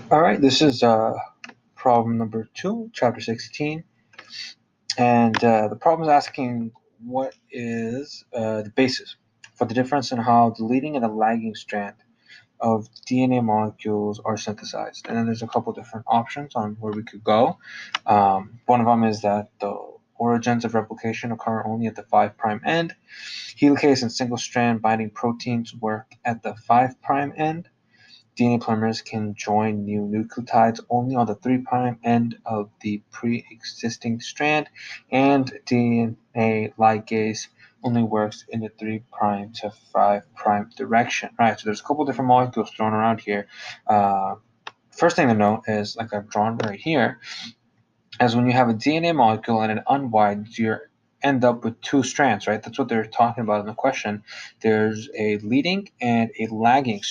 All right, this is problem number 2, chapter 16. And the problem is asking what is the basis for the difference in how the leading and the lagging strand of DNA molecules are synthesized. And then there's a couple different options on where we could go. One of them is that the origins of replication occur only at the 5' end. Helicase and single-strand binding proteins work at the 5' end. DNA polymerase can join new nucleotides only on the 3' end of the pre-existing strand, and DNA ligase only works in the 3' to 5' direction. All right, so there's a couple different molecules thrown around here. First thing to note is, like I've drawn right here, as when you have a DNA molecule and it unwinds, you end up with 2 strands, right? That's what they're talking about in the question. There's a leading and a lagging.